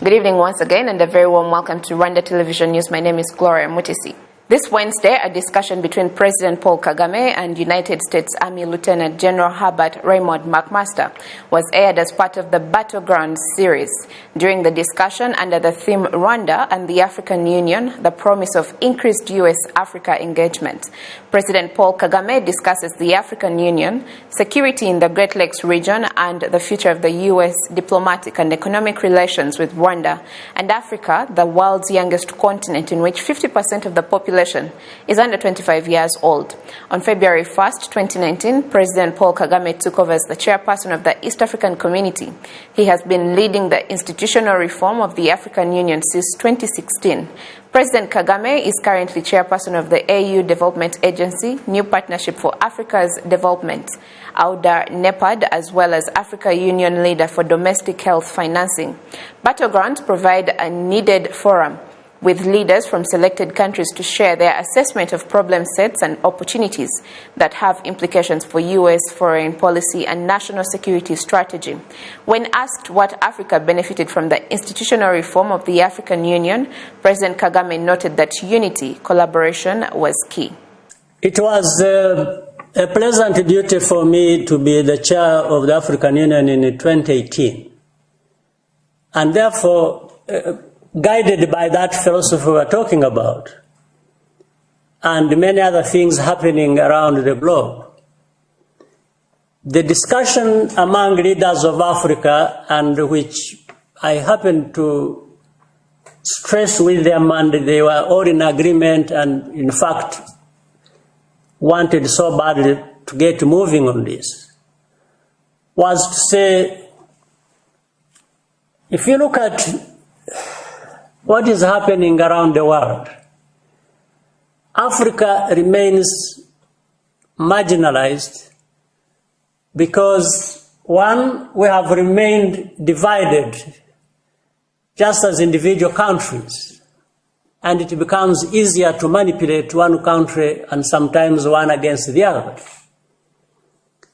Good evening once again and a very warm welcome to Rwanda Television News. My name is Gloria Mutisi. This Wednesday, a discussion between President Paul Kagame and United States Army Lieutenant General Herbert Raymond McMaster was aired as part of the Battleground series. During the discussion, under the theme Rwanda and the African Union, the promise of increased U.S.-Africa engagement, President Paul Kagame discusses the African Union, security in the Great Lakes region, and the future of the U.S. diplomatic and economic relations with Rwanda and Africa, the world's youngest continent in which 50% of the population is under 25 years old. On February 1st, 2019, President Paul Kagame took over as the chairperson of the East African Community. He has been leading the institutional reform of the African Union since 2016. President Kagame is currently chairperson of the AU Development Agency, New Partnership for Africa's Development, AUDA NEPAD, as well as Africa Union leader for domestic health financing. Battlegrounds provide a needed forum with leaders from selected countries to share their assessment of problem sets and opportunities that have implications for U.S. foreign policy and national security strategy. When asked what Africa benefited from the institutional reform of the African Union, President Kagame noted that unity, collaboration was key. It was a pleasant duty for me to be the chair of the African Union in 2018. And therefore, guided by that philosophy we're talking about, and many other things happening around the globe, the discussion among leaders of Africa, and which I happened to stress with them, and they were all in agreement and, in fact, wanted so badly to get moving on this, was to say, if you look at what is happening around the world, Africa remains marginalized because, one, we have remained divided just as individual countries, and it becomes easier to manipulate one country and sometimes one against the other.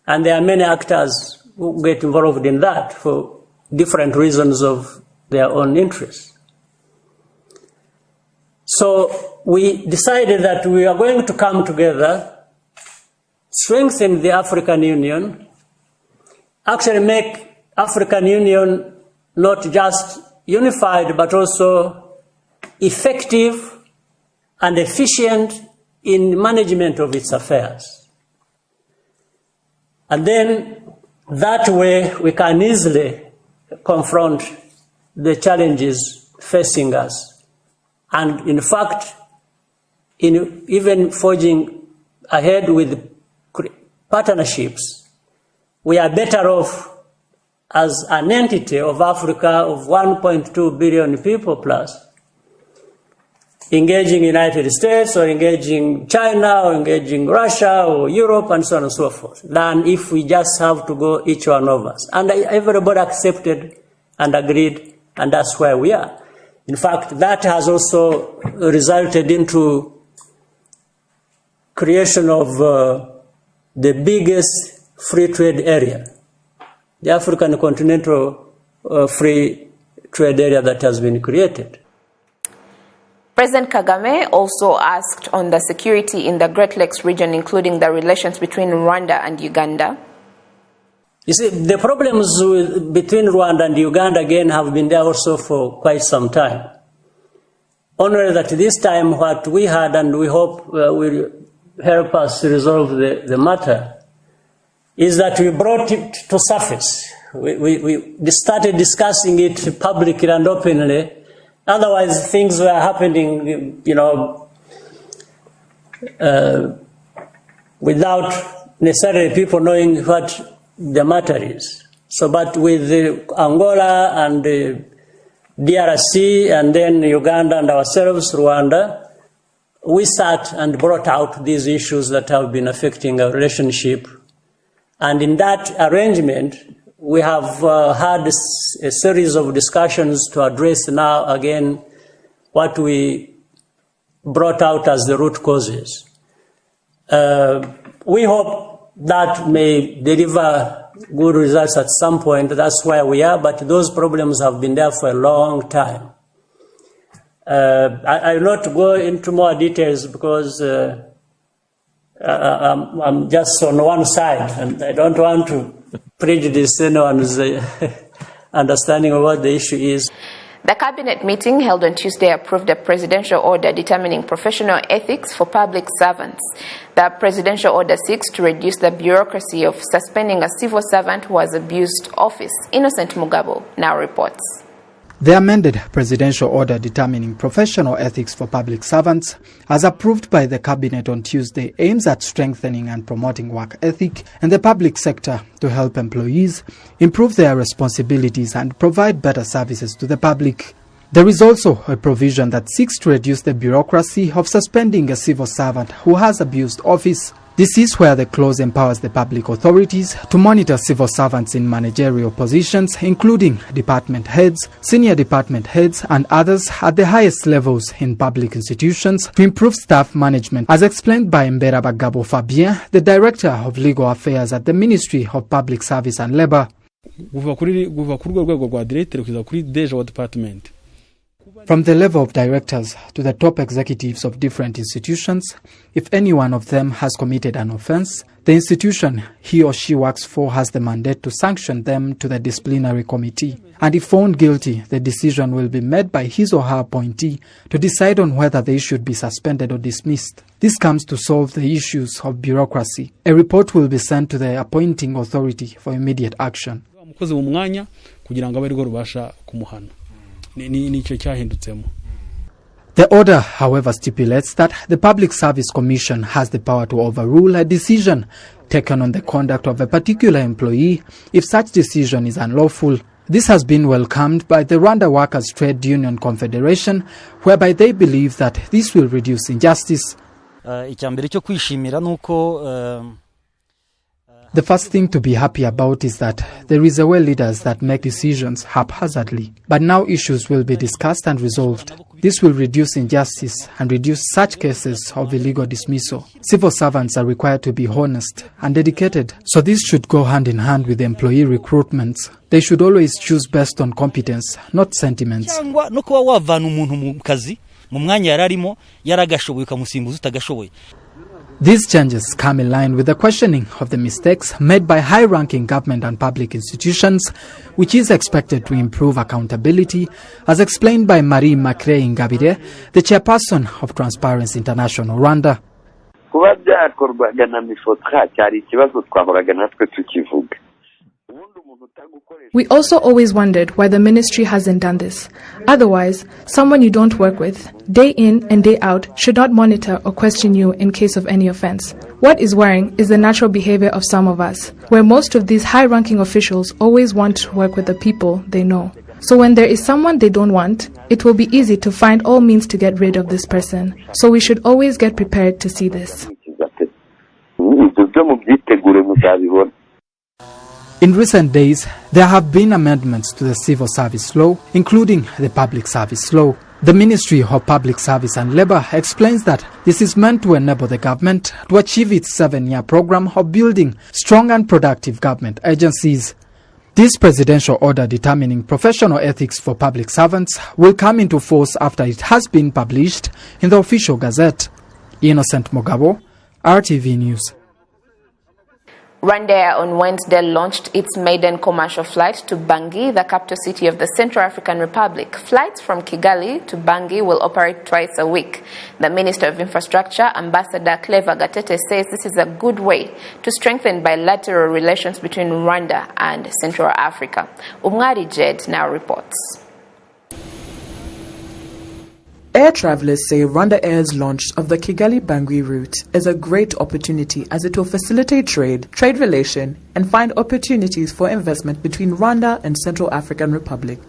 And there are many actors who get involved in that for different reasons of their own interests. So we decided that we are going to come together, strengthen the African Union, actually make African Union not just unified but also effective and efficient in management of its affairs. And then that way we can easily confront the challenges facing us. And in fact, in even forging ahead with partnerships, we are better off as an entity of Africa of 1.2 billion people plus, engaging United States or engaging China or engaging Russia or Europe and so on and so forth, than if we just have to go each one of us. And everybody accepted and agreed, and that's where we are. In fact, that has also resulted into creation of the biggest free trade area, the African continental free trade area that has been created. President Kagame also asked on the security in the Great Lakes region, including the relations between Rwanda and Uganda. You see, the problems between Rwanda and Uganda, again, have been there also for quite some time. Only that this time what we had, and we hope will help us resolve the matter, is that we brought it to surface. We started discussing it publicly and openly. Otherwise, things were happening, without necessarily people knowing what the matter is. So, but with Angola and DRC and then Uganda and ourselves, Rwanda, we sat and brought out these issues that have been affecting our relationship. And in that arrangement, we have had a series of discussions to address now again what we brought out as the root causes. We hope that may deliver good results at some point. That's where we are, but those problems have been there for a long time. I will not go into more details because I'm just on one side, and I don't want to prejudice anyone's understanding of what the issue is. The cabinet meeting held on Tuesday approved a presidential order determining professional ethics for public servants. The presidential order seeks to reduce the bureaucracy of suspending a civil servant who has abused office. Innocent Mugabo now reports. The amended presidential order determining professional ethics for public servants, as approved by the cabinet on Tuesday, aims at strengthening and promoting work ethic in the public sector to help employees improve their responsibilities and provide better services to the public. There is also a provision that seeks to reduce the bureaucracy of suspending a civil servant who has abused office. This is where the clause empowers the public authorities to monitor civil servants in managerial positions, including department heads, senior department heads, and others at the highest levels in public institutions to improve staff management, as explained by Mbera Bagabo Fabien, the Director of Legal Affairs at the Ministry of Public Service and Labour. From the level of directors to the top executives of different institutions, if any one of them has committed an offence, the institution he or she works for has the mandate to sanction them to the disciplinary committee. And if found guilty, the decision will be made by his or her appointee to decide on whether they should be suspended or dismissed. This comes to solve the issues of bureaucracy. A report will be sent to the appointing authority for immediate action. The order, however, stipulates that the Public Service Commission has the power to overrule a decision taken on the conduct of a particular employee if such decision is unlawful. This has been welcomed by the Rwanda Workers' Trade Union Confederation, whereby they believe that this will reduce injustice. The first thing to be happy about is that there is a way leaders that make decisions haphazardly. But now issues will be discussed and resolved. This will reduce injustice and reduce such cases of illegal dismissal. Civil servants are required to be honest and dedicated, so this should go hand in hand with employee recruitments. They should always choose based on competence, not sentiments. These changes come in line with the questioning of the mistakes made by high-ranking government and public institutions, which is expected to improve accountability, as explained by Marie Macrae Ingabire, the chairperson of Transparency International Rwanda. We also always wondered why the ministry hasn't done this. Otherwise, someone you don't work with, day in and day out, should not monitor or question you in case of any offense. What is worrying is the natural behavior of some of us, where most of these high-ranking officials always want to work with the people they know. So when there is someone they don't want, it will be easy to find all means to get rid of this person. So we should always get prepared to see this. In recent days, there have been amendments to the Civil Service Law, including the Public Service Law. The Ministry of Public Service and Labour explains that this is meant to enable the government to achieve its 7-year program of building strong and productive government agencies. This presidential order determining professional ethics for public servants will come into force after it has been published in the official gazette. Innocent Mugabo, RTV News. Rwanda on Wednesday launched its maiden commercial flight to Bangui, the capital city of the Central African Republic. Flights from Kigali to Bangui will operate twice a week. The Minister of Infrastructure, Ambassador Clever Gatete, says this is a good way to strengthen bilateral relations between Rwanda and Central Africa. Umwari Jed now reports. Air travelers say Rwanda Air's launch of the Kigali-Bangui route is a great opportunity as it will facilitate trade relation, and find opportunities for investment between Rwanda and Central African Republic.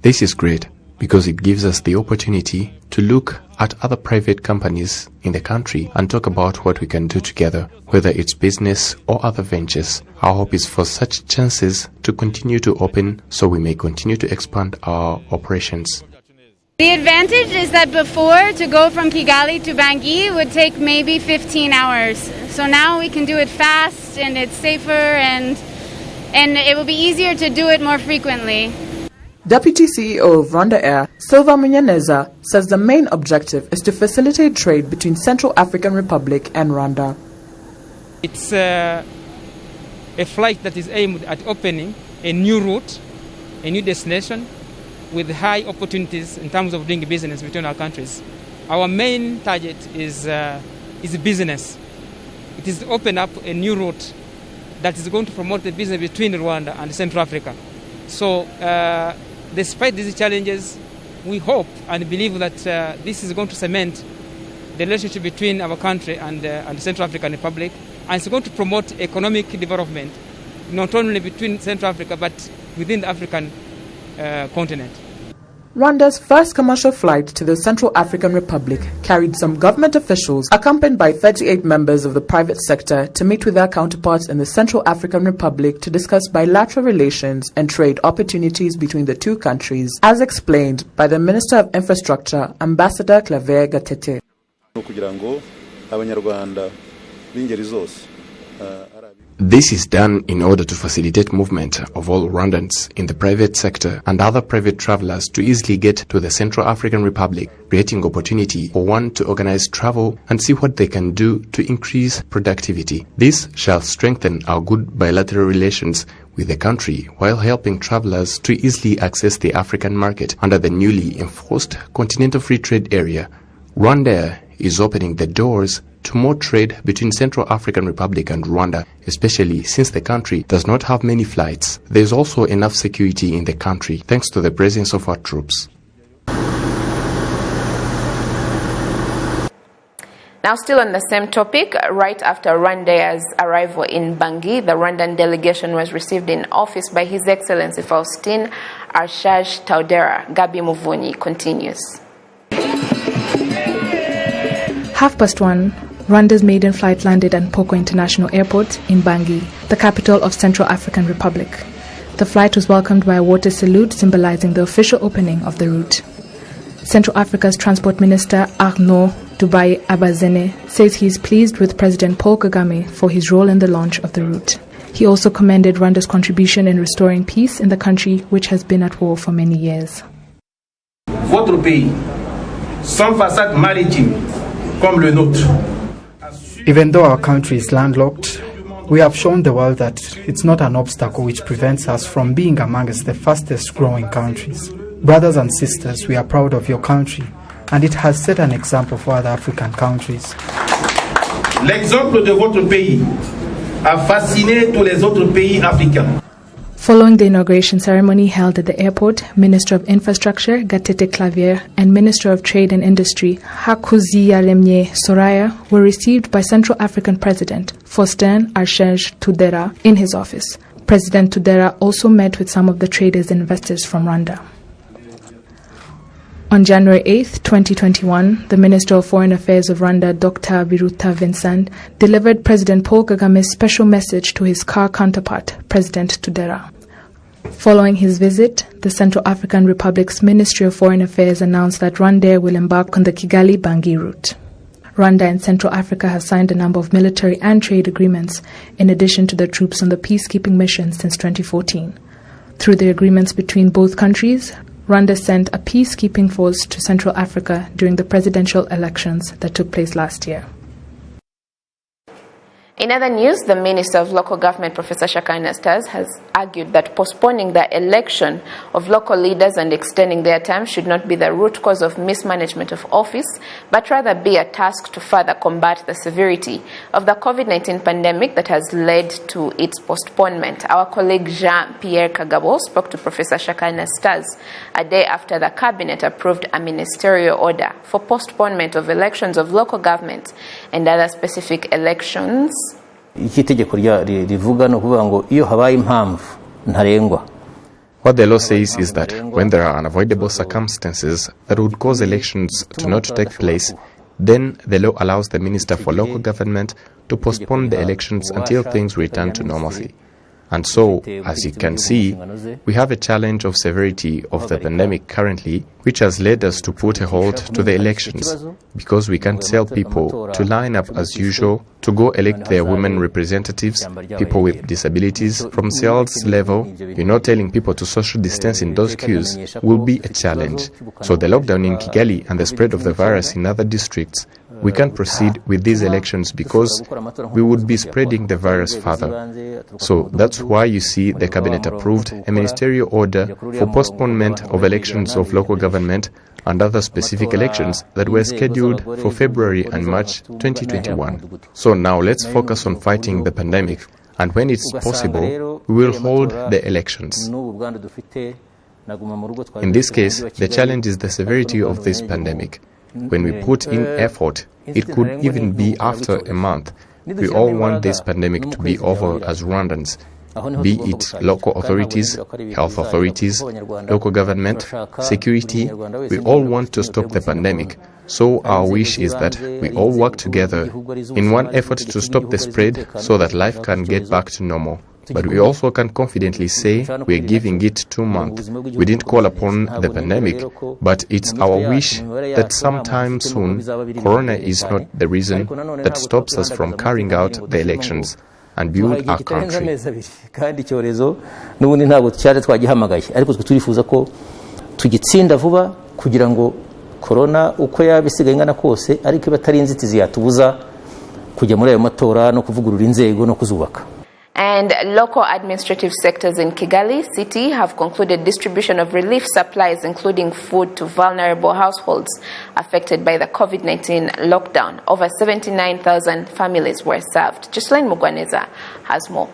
This is great because it gives us the opportunity to look at other private companies in the country and talk about what we can do together, whether it's business or other ventures. Our hope is for such chances to continue to open so we may continue to expand our operations. The advantage is that before, to go from Kigali to Bangui would take maybe 15 hours. So now we can do it fast and it's safer and it will be easier to do it more frequently. Deputy CEO of Rwanda Air, Silva Munyaneza, says the main objective is to facilitate trade between Central African Republic and Rwanda. It's a flight that is aimed at opening a new route, a new destination with high opportunities in terms of doing business between our countries. Our main target is business. It is to open up a new route that is going to promote the business between Rwanda and Central Africa. So despite these challenges, we hope and believe that this is going to cement the relationship between our country and the Central African Republic, and it's going to promote economic development, not only between Central Africa, but within the African continent. Rwanda's first commercial flight to the Central African Republic carried some government officials accompanied by 38 members of the private sector to meet with their counterparts in the Central African Republic to discuss bilateral relations and trade opportunities between the two countries, as explained by the Minister of Infrastructure, Ambassador Claver Gatete. This is done in order to facilitate movement of all Rwandans in the private sector and other private travelers to easily get to the Central African Republic, creating opportunity for one to organize travel and see what they can do to increase productivity. This shall strengthen our good bilateral relations with the country while helping travelers to easily access the African market under the newly enforced Continental Free Trade Area. Rwanda is opening the doors to more trade between Central African Republic and Rwanda, especially since the country does not have many flights. There is also enough security in the country thanks to the presence of our troops. Now, still on the same topic, right after Rwanda's arrival in Bangui, the Rwandan delegation was received in office by His Excellency Faustin Archange Touadera. Gabi Muvunyi continues. 1:30, Rwanda's maiden flight landed at Mpoko International Airport in Bangui, the capital of Central African Republic. The flight was welcomed by a water salute symbolizing the official opening of the route. Central Africa's Transport Minister Arnaud Dubai Abazene says he is pleased with President Paul Kagame for his role in the launch of the route. He also commended Rwanda's contribution in restoring peace in the country, which has been at war for many years. Votre pays, sans façade maritime, comme le nôtre. Even though our country is landlocked, we have shown the world that it's not an obstacle which prevents us from being amongst the fastest growing countries. Brothers and sisters, we are proud of your country, and it has set an example for other African countries. L'exemple de votre pays a fasciné tous les autres pays africains. Following the inauguration ceremony held at the airport, Minister of Infrastructure Gatete Claver and Minister of Trade and Industry Hakuziyaremye Soraya were received by Central African President Faustin Archange Touadera in his office. President Touadera also met with some of the traders and investors from Rwanda. On January 8, 2021, the Minister of Foreign Affairs of Rwanda, Dr. Biruta Vincent, delivered President Paul Kagame's special message to his CAR counterpart, President Touadera. Following his visit, the Central African Republic's Ministry of Foreign Affairs announced that Rwanda will embark on the Kigali-Bangui route. Rwanda and Central Africa have signed a number of military and trade agreements, in addition to the troops on the peacekeeping mission since 2014. Through the agreements between both countries, Rwanda sent a peacekeeping force to Central Africa during the presidential elections that took place last year. In other news, the Minister of Local Government, Professor Shakana Stars, has argued that postponing the election of local leaders and extending their term should not be the root cause of mismanagement of office, but rather be a task to further combat the severity of the COVID-19 pandemic that has led to its postponement. Our colleague Jean-Pierre Kagabo spoke to Professor Shakana Stars a day after the Cabinet approved a ministerial order for postponement of elections of local government and other specific elections. What the law says is that when there are unavoidable circumstances that would cause elections to not take place, then the law allows the Minister for Local Government to postpone the elections until things return to normalcy. And so, as you can see, we have a challenge of severity of the pandemic currently, which has led us to put a halt to the elections, because we can't tell people to line up as usual to go elect their women representatives, people with disabilities. From sales level, telling people to social distance in those queues will be a challenge. So the lockdown in Kigali and the spread of the virus in other districts, we can't proceed with these elections because we would be spreading the virus further. So that's why you see the cabinet approved a ministerial order for postponement of elections of local government and other specific elections that were scheduled for February and March 2021. So now let's focus on fighting the pandemic, and when it's possible, we will hold the elections. In this case, the challenge is the severity of this pandemic. When we put in effort, it could even be after a month. We all want this pandemic to be over as Rwandans, be it local authorities, health authorities, local government, security. We all want to stop the pandemic. So our wish is that we all work together in one effort to stop the spread so that life can get back to normal. But we also can confidently say we are giving it 2 months. We didn't call upon the pandemic, but it's our wish that sometime soon, Corona is not the reason that stops us from carrying out the elections and build our country. Corona uko yabisigaye ingana kose ariko ibatari inzitizi yatubuza kujya muri ayo matora no kuvugurura inzego no kuzubaka. And local administrative sectors in Kigali City have concluded distribution of relief supplies, including food, to vulnerable households affected by the COVID-19 lockdown. Over 79,000 families were served. Jocelyn Mugwaneza has more.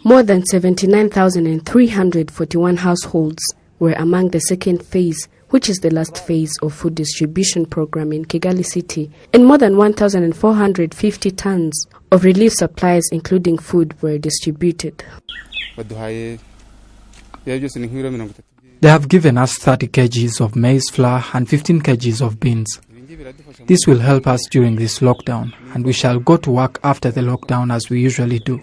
More than 79,341 households were among the second phase, which is the last phase of food distribution program in Kigali City, and more than 1,450 tons of relief supplies, including food, were distributed. They have given us 30 kgs of maize flour and 15 kgs of beans. This will help us during this lockdown, and we shall go to work after the lockdown as we usually do.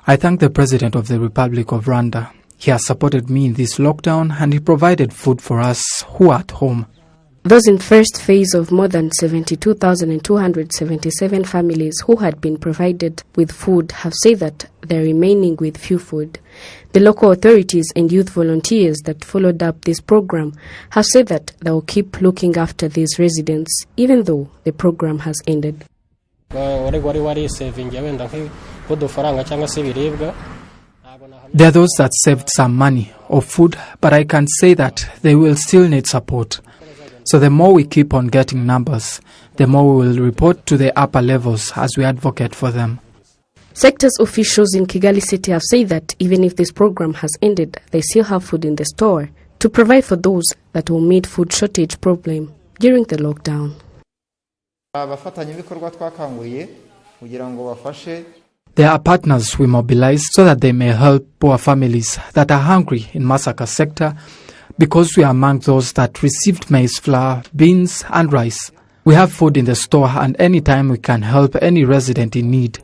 I thank the President of the Republic of Rwanda. He has supported me in this lockdown and he provided food for us who are at home. Those in first phase of more than 72,277 families who had been provided with food have said that they're remaining with few food. The local authorities and youth volunteers that followed up this program have said that they will keep looking after these residents even though the program has ended. There are those that saved some money or food, but I can say that they will still need support. So the more we keep on getting numbers, the more we will report to the upper levels as we advocate for them. Sectors officials in Kigali City have said that even if this program has ended, they still have food in the store to provide for those that will meet food shortage problem during the lockdown. There are partners we mobilize so that they may help poor families that are hungry in Masaka sector, because we are among those that received maize flour, beans and rice. We have food in the store and anytime we can help any resident in need.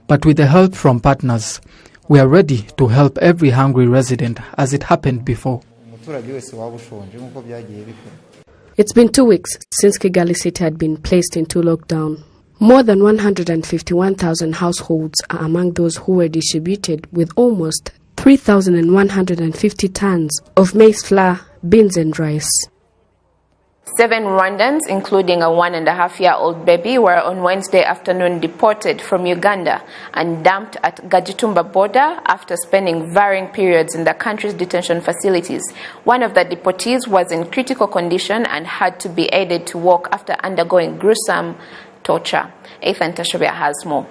But with the help from partners, we are ready to help every hungry resident as it happened before. It's been 2 weeks since Kigali City had been placed into lockdown. More than 151,000 households are among those who were distributed with almost 3,150 tons of maize flour, beans and rice. 7 Rwandans, including a 1.5-year-old baby, were on Wednesday afternoon deported from Uganda and dumped at Gagitumba border after spending varying periods in the country's detention facilities. One of the deportees was in critical condition and had to be aided to walk after undergoing gruesome torture. Ethan Tashabia has more.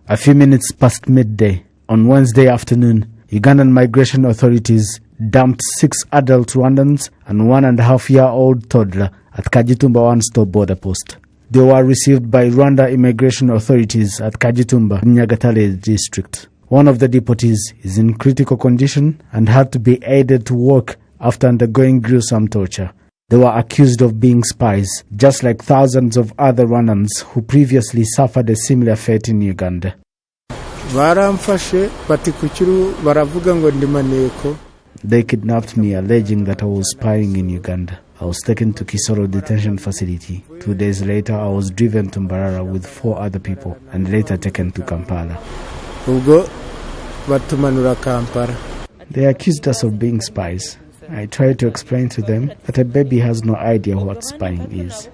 A few minutes past midday on Wednesday afternoon, Ugandan migration authorities dumped 6 adult Rwandans and 1.5-year-old toddler at Kagitumba one-stop border post. They were received by Rwanda immigration authorities at Kagitumba, Nyagatare district. One of the deportees is in critical condition and had to be aided to walk after undergoing gruesome torture. They were accused of being spies, just like thousands of other Rwandans who previously suffered a similar fate in Uganda. They kidnapped me, alleging that I was spying in Uganda. I was taken to Kisoro detention facility. 2 days later, I was driven to Mbarara with 4 other people and later taken to Kampala. They accused us of being spies. I tried to explain to them that a baby has no idea what spying is.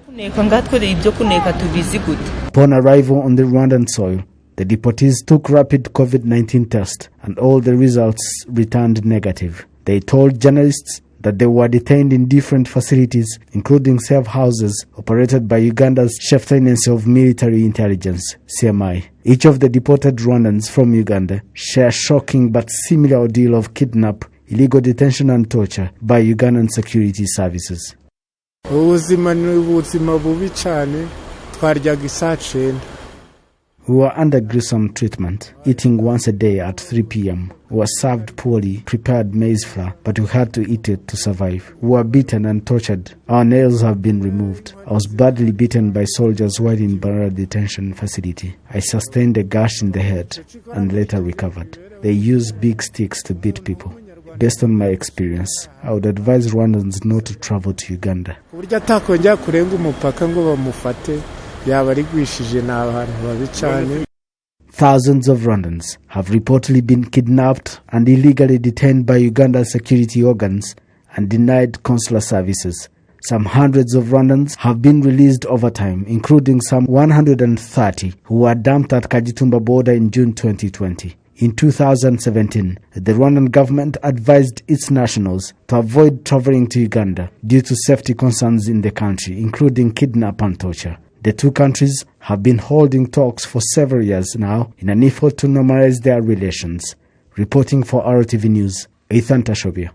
Upon arrival on the Rwandan soil, the deportees took rapid COVID-19 tests and all the results returned negative. They told journalists that they were detained in different facilities, including safe houses operated by Uganda's Chief Tenancy of Military Intelligence, CMI. Each of the deported Rwandans from Uganda share a shocking but similar ordeal of kidnap, illegal detention and torture by Ugandan security services. We were under gruesome treatment, eating once a day at 3 p.m. We were served poorly prepared maize flour, but we had to eat it to survive. We were beaten and tortured. Our nails have been removed. I was badly beaten by soldiers while in Mbarara detention facility. I sustained a gash in the head and later recovered. They use big sticks to beat people. Based on my experience, I would advise Rwandans not to travel to Uganda. Thousands of Rwandans have reportedly been kidnapped and illegally detained by Uganda's security organs and denied consular services. Some hundreds of Rwandans have been released over time, including some 130 who were dumped at Kagitumba border in June 2020. In 2017, the Rwandan government advised its nationals to avoid traveling to Uganda due to safety concerns in the country, including kidnap and torture. The two countries have been holding talks for several years now in an effort to normalize their relations. Reporting for RwandaTV News, Ethan Tashobia.